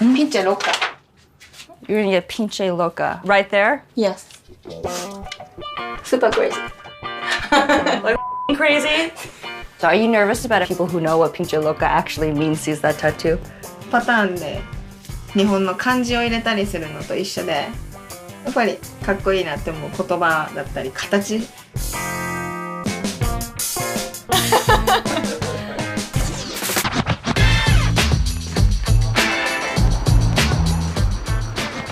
Pinche loca. You're gonna get pinche loca. Right there? Yes. Super crazy. Like crazy? So are you nervous about people who know what pinche loca actually means sees that tattoo? パターンで日本の漢字を入れたりするのと一緒で、やっぱりかっこいいなって思う言葉だったり形。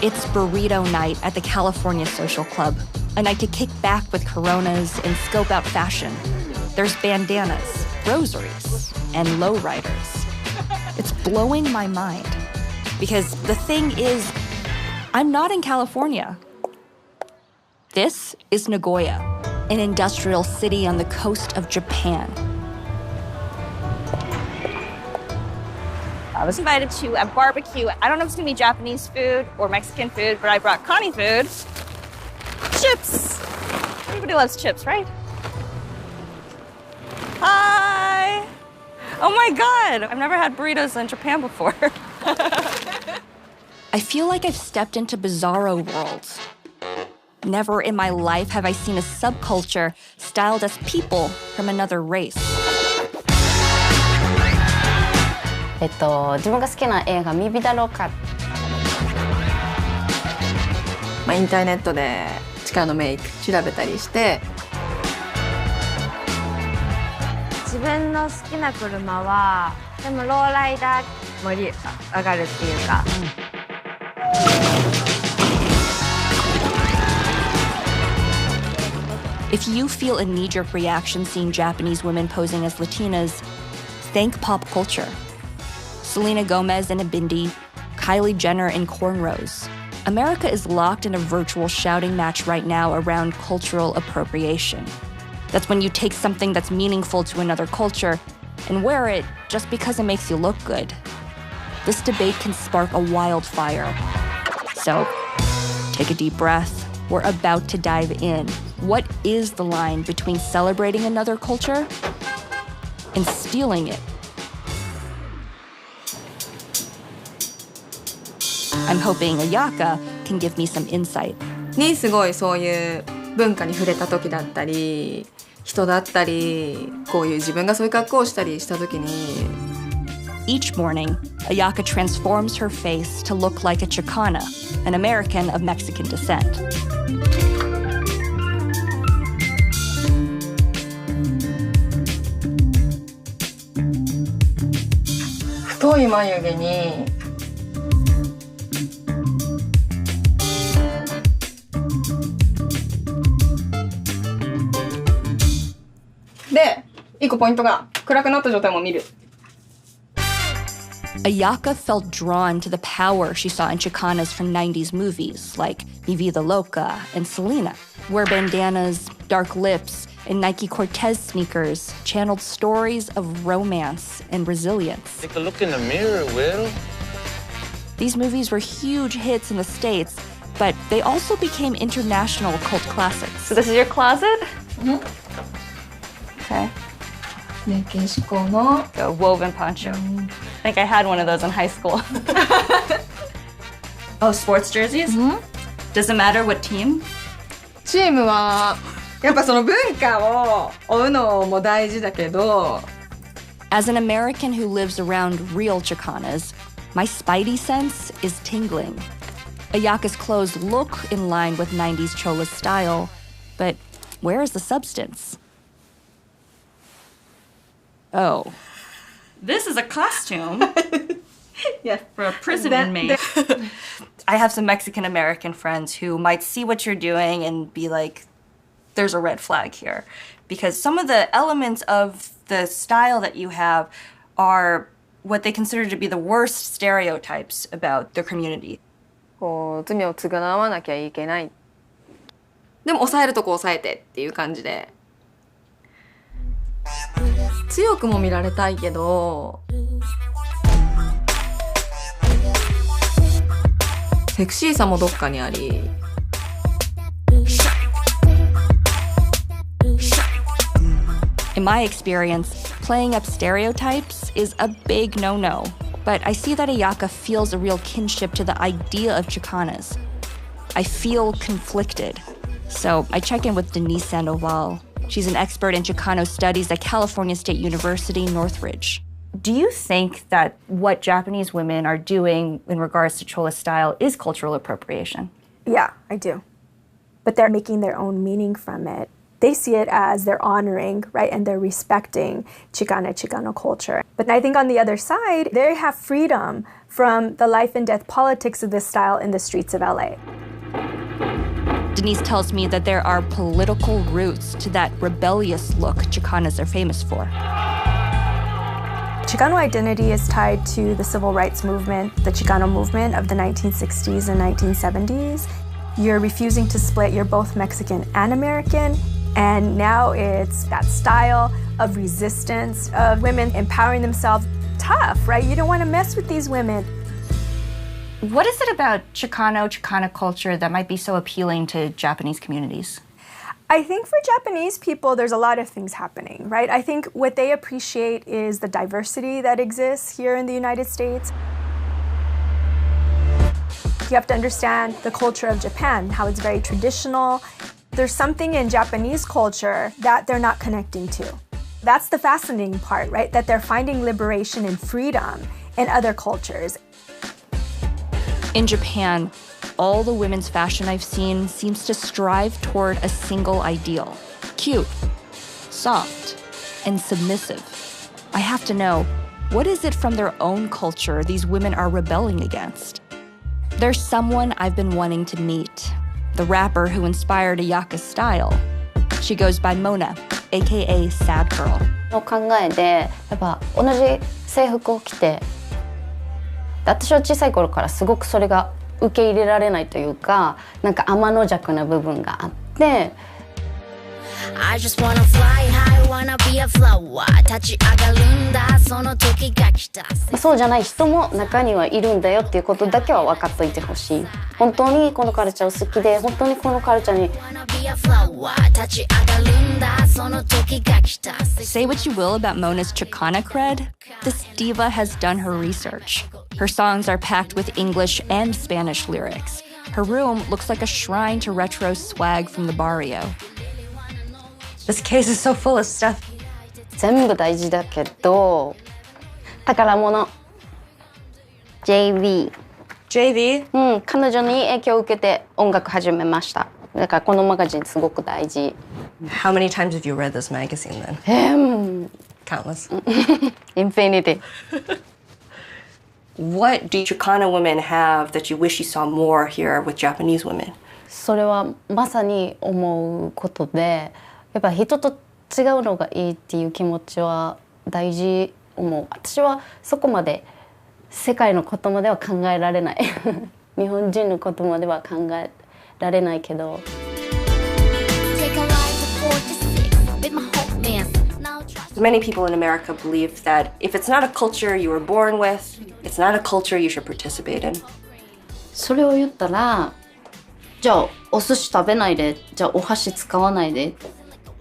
It's burrito night at the California Social Club, a night to kick back with Coronas and scope out fashion. There's bandanas, rosaries, and lowriders. It's blowing my mind. Because the thing is, I'm not in California. This is Nagoya, an industrial city on the coast of Japan. I was invited to a barbecue. I don't know if it's gonna be Japanese food or Mexican food, but I brought Connie food. Chips. Everybody loves chips, right? Hi. Oh my God, I've never had burritos in Japan before. I feel like I've stepped into bizarro worlds. Never in my life have I seen a subculture styled as people from another race. 自分が好きな映画「ミビダロカ」インターネットで力のメイク調べたりして、自分の好きな車はでもローライダー盛り上がるっていうか。If you feel a knee-jerk reaction seeing Japanese women posing as Latinas, thank pop culture. Selena Gomez in a bindi, Kylie Jenner in cornrows. America is locked in a virtual shouting match right now around cultural appropriation. That's when you take something that's meaningful to another culture and wear it just because it makes you look good. This debate can spark a wildfire. So, take a deep breath. We're about to dive in. What is the line between celebrating another culture and stealing it? I'm hoping Ayaka can give me some insight. にすごいそういう文化に触れた時だったり、人だったり、こういう自分がそういう格好をしたりした時に。Each morning, Ayaka transforms her face to look like a Chicana, an American of Mexican descent.太い眉毛にで、一個ポイントが暗くなった状態も見る。Ayaka felt drawn to the power she saw in Chicanas from 90s movies like Mi Vida Loca and Selena, where bandanas, dark lips, and Nike Cortez sneakers channeled stories of romance and resilience. Take a look in the mirror, Will. These movies were huge hits in the States, but they also became international cult classics. So this is your closet? Mm-hmm. Okay. メキシコの A woven poncho. I think I had one of those in high school. Oh, sports jerseys? Mm-hmm. Does it matter what team? チームはやっぱその文化を追うのも大事だけど。As an American who lives around real Chicanas, my spidey sense is tingling. Ayaka's clothes look in line with 90s Chola's style, but where is the substance? Oh. This is a costume Yes. for a prison inmate. I have some Mexican-American friends who might see what you're doing and be like, there's a red flag here. Because some of the elements of the style that you have are what they consider to be the worst stereotypes about their community. こう罪を償わなきゃいけない。でも抑えるとこ抑えてっていう感じで。強くも見られたいけど、セクシーさもどっかにあり。In my experience, playing up stereotypes is a big no-no. but I see that Ayaka feels a real kinship to the idea of Chicanas. I feel conflicted. So I check in with Denise Sandoval. She's an expert in Chicano studies at California State University, Northridge. Do you think that what Japanese women are doing in regards to Chola style is cultural appropriation? Yeah, I do. But they're making their own meaning from it. They see it as they're honoring, right, and they're respecting Chicano culture. But I think on the other side, they have freedom from the life and death politics of this style in the streets of LA. Denise tells me that there are political roots to that rebellious look Chicanas are famous for. Chicano identity is tied to the civil rights movement, the Chicano movement of the 1960s and 1970s. You're refusing to split, you're both Mexican and American, and now it's that style of resistance, of women empowering themselves. Tough, right? You don't want to mess with these women. What is it about Chicana culture that might be so appealing to Japanese communities? I think for Japanese people, there's a lot of things happening, right? I think what they appreciate is the diversity that exists here in the United States. You have to understand the culture of Japan, how it's very traditional. There's something in Japanese culture that they're not connecting to. That's the fascinating part, right? That they're finding liberation and freedom in other cultures. In Japan, all the women's fashion I've seen seems to strive toward a single ideal: cute, soft, and submissive. I have to know, what is it from their own culture these women are rebelling against? There's someone I've been wanting to meet, the rapper who inspired Ayaka's style. She goes by Mona, aka Sad Girl. の考えでやっぱ同じ制服を着て、私は小さい頃からすごくそれが受け入れられないというか、なんか天の弱な部分があって。I just wanna fly high, wanna be a flower. 立ち上がるんだ、その時が来た。そうじゃない人も中にはいるんだよっていうことだけは分かっといてほしい。本当にこのカルチャーを好きで、本当にこのカルチャーに。Say what you will about Mona's Chicana cred, this diva has done her research. Her songs are packed with English and Spanish lyrics. Her room looks like a shrine to retro swag from the barrio. This case is so full of stuff. 全部大事だけど、宝物。JV。JV? うん、彼女に影響を受けて音楽始めました。だからこのマガジンすごく大事。How many times have you read this magazine then? Countless. Infinity. What do Chicana women have that you wish you saw more here with Japanese women? それはまさに思うことで、やっぱ人と違うのがいいっていう気持ちは大事思う。私はそこまで世界のことまでは考えられない。日本人のことまでは考えられないけど。Many people in America believe that if it's not a culture you were born with, it's not a culture you should participate in. それを言ったら、じゃあお寿司食べないで、じゃあお箸使わないで。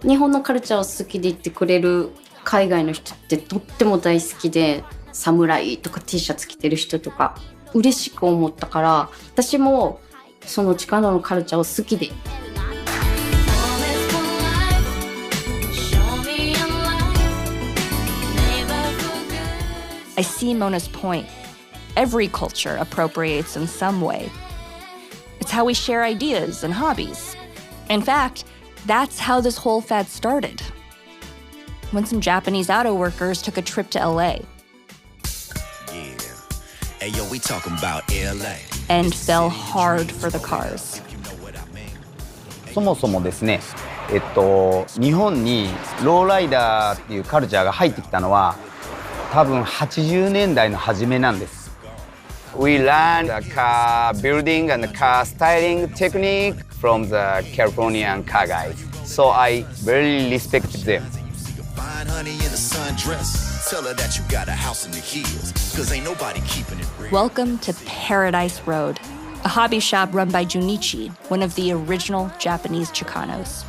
日本のカルチャーを好きで言ってくれる海外の人ってとっても大好きで、サムライとか T シャツ着てる人とか嬉しく思ったから、私もそのChicanoのカルチャーを好きで。I see Mona's point. Every culture appropriates in some way. It's how we share ideas and hobbies. In fact, that's how this whole fad started. When some Japanese auto workers took a trip to LA. Yeah. Hey, yo, we talking about LA. And fell hard for the cars. そもそもですね、日本にローライダーっていうカルチャーが入ってきたのは多分80年代の初めなんです。We learned the car building and the car styling technique from the Californian car guys. So I very respect them. Welcome to Paradise Road, a hobby shop run by Junichi, one of the original Japanese Chicanos.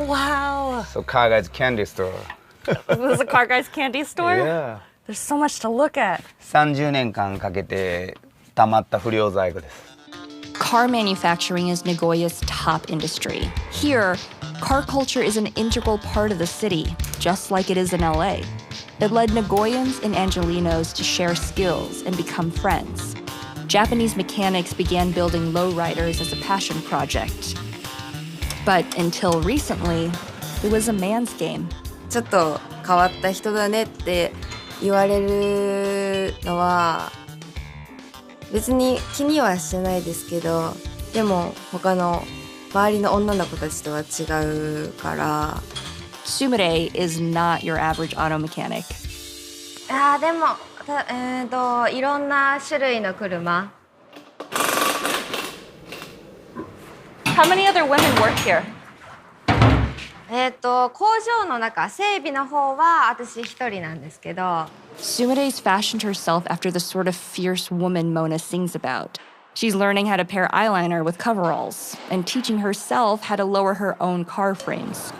Wow. So Car Guy's candy store. This is a Car Guy's candy store? Yeah. There's so much to look at. 30年間かけて溜まった不良在庫です。Car manufacturing is Nagoya's top industry. Here, car culture is an integral part of the city, just like it is in LA. It led Nagoyans and Angelenos to share skills and become friends. Japanese mechanics began building lowriders as a passion project. But until recently, it was a man's game. ちょっと変わった人だねって言われるのは別に気にはしてないですけど、でも他の周りの女の子たちとは違うから。Sumire is not your average auto mechanic. でもいろんな種類の車。How many other women work here? 工場の中、整備の方は私一人なんですけど。Sumire's fashioned herself after the sort of fierce woman Mona sings about. She's learning how to pair eyeliner with coveralls and teaching herself how to lower her own car frames.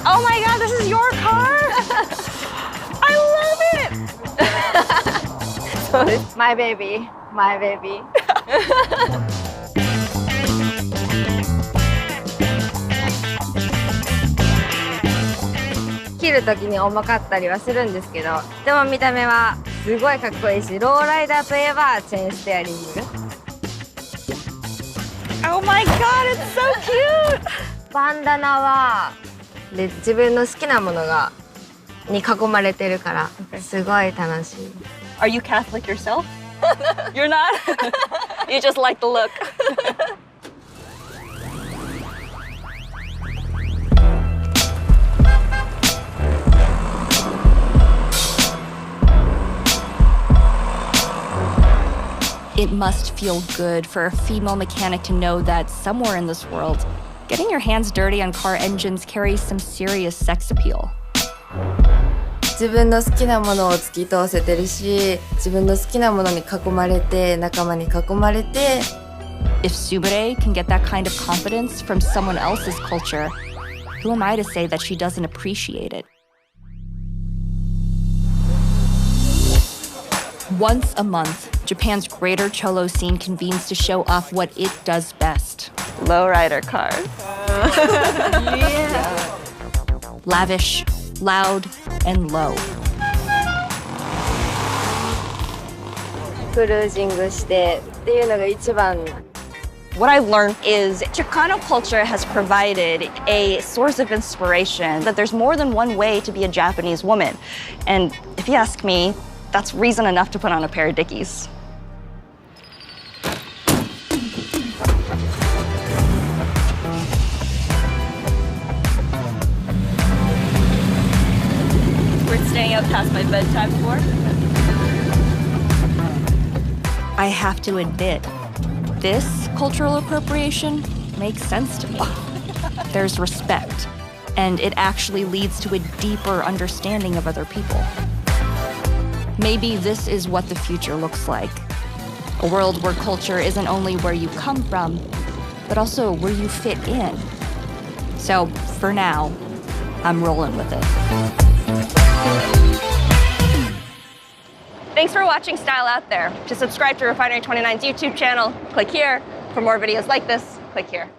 Oh my God, this is your car? I love it! My baby, my baby. 切る時に重かったりはするんですけど、でも見た目はすごいかっこいいし、ローライダーといえばチェーンステアリング。Oh my God, it's so cute! バンダナはで自分の好きなものに囲まれてるからすごい楽しい。Are you Catholic yourself? You're not? You just like the look. It must feel good for a female mechanic to know that somewhere in this world, getting your hands dirty on car engines carries some serious sex appeal. 自分の好きなものを突き通せてるし、自分の好きなものに囲まれて、仲間に囲まれて。If Sumire can get that kind of confidence from someone else's culture, who am I to say that she doesn't appreciate it? Once a month, Japan's greater Cholo scene convenes to show off what it does best. Lowrider cars. Yeah. Lavish, loud, and low. クルージングしてっていうのが一番。What I've learned is Chicano culture has provided a source of inspiration that there's more than one way to be a Japanese woman. And if you ask me, that's reason enough to put on a pair of Dickies. We're staying out past my bedtime for. I have to admit, this cultural appropriation makes sense to me. There's respect, and it actually leads to a deeper understanding of other people. Maybe this is what the future looks like. A world where culture isn't only where you come from, but also where you fit in. So, for now, I'm rolling with it. Thanks for watching Style Out There. To subscribe to Refinery 29's YouTube channel, click here. For more videos like this, click here.